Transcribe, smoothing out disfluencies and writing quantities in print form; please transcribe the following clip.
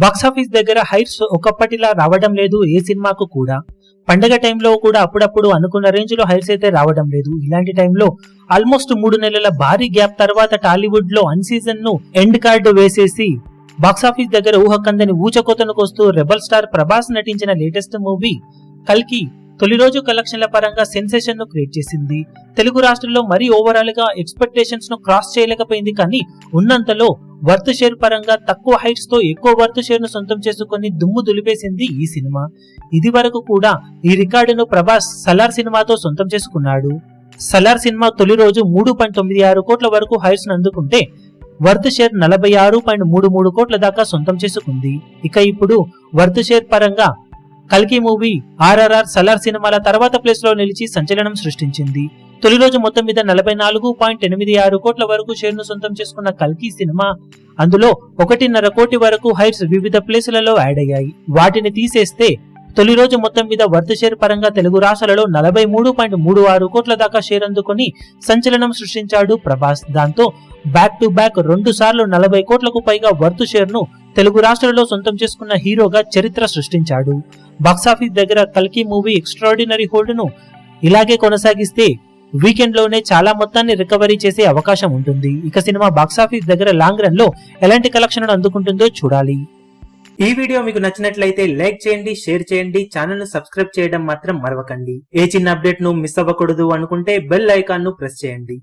Box office దగ్గర heights ఒకప్పటిలా రావడం లేదు ఏ సినిమాకు కూడా. పండగ టైంలో కూడా అప్పుడప్పుడు అనుకున్న రేంజ్ లో హైట్స్ అయితే రావడం లేదు. ఇలాంటి టైంలో ఆల్మోస్ట్ 3 నెలల భారీ గ్యాప్ తర్వాత టాలీవుడ్ లో అన్ సీజన్ ను ఎండ్ కార్డు వేసేసి బాక్సాఫీస్ దగ్గర ఊహకందని ఊచకోతను కోస్తూ రెబల్ స్టార్ ప్రభాస్ నటించిన లేటెస్ట్ మూవీ కల్కి తొలి రోజు కలెక్షన్ల పరంగా సెన్సేషన్ ను క్రియేట్ చేసింది. తెలుగు రాష్ట్రాల్లో మరీ ఓవరాల్ గా ఎక్స్పెక్టేషన్స్ ను క్రాస్ చేయలేకపోయింది, కానీ ఉన్నంతలో వర్త్ షేర్ పరంగా తక్కువ హైట్స్ తో ఎక్కువ వర్త్ షేర్ ను సొంతం చేసుకుని దుమ్ము దులిపేసింది ఈ సినిమా. ఇది వరకు కూడా ఈ రికార్డును ప్రభాస్ సలార్ సినిమాతో సొంతం చేసుకున్నాడు. సలార్ సినిమా తొలి రోజు 3.96 కోట్ల వరకు హైట్స్ ను అందుకుంటే వర్త్ షేర్ 46.33 కోట్ల దాకా సొంతం చేసుకుంది. ఇక ఇప్పుడు వర్త్ షేర్ పరంగా కల్కి మూవీ ఆర్ఆర్ఆర్ సలార్ సినిమాల తర్వాత ప్లేస్ లో నిలిచి సంచలనం సృష్టించింది. తొలి రోజు మొత్తం మీద 44.86 కోట్ల వరకు షేర్ ను సొంతం చేసుకున్న కల్కి సినిమా అందులో 1.5 కోటి వరకు హైట్స్ వివిధ ప్లేసులలో యాడ్ అయ్యాయి. వాటిని తీసేస్తే తొలి రోజు మొత్తం మీద వర్త్ షేర్ పరంగా తెలుగు రాష్ట్రాలలో 43.36 కోట్ల దాకా షేర్ అందుకుని సంచలనం సృష్టించాడు ప్రభాస్. దాంతో బ్యాక్ టు బ్యాక్ 2 సార్లు 40 కోట్లకు పైగా వర్త్ షేర్ ను తెలుగు రాష్ట్రాలలో సొంతం చేసుకున్న హీరోగా చరిత్ర సృష్టించాడు. బాక్సాఫీస్ దగ్గర కల్కి మూవీ ఎక్స్ట్రాడినరీ హోల్డ్ ను ఇలాగే కొనసాగిస్తే వీకెండ్ లోనే చాలా మొత్తాన్ని రికవరీ చేసే అవకాశం ఉంటుంది. ఇక సినిమా బాక్సాఫీస్ దగ్గర లాంగ్ రన్ లో ఎలాంటి కలెక్షన్ అందుకుంటుందో చూడాలి. ఈ వీడియో మీకు నచ్చినట్లయితే లైక్ చేయండి, షేర్ చేయండి, ఛానల్ ను సబ్స్క్రైబ్ చేయడం మాత్రం మరవకండి. ఏ చిన్న అప్డేట్ ను మిస్ అవ్వకూడదు అనుకుంటే బెల్ ఐకాన్ ను ప్రెస్ చేయండి.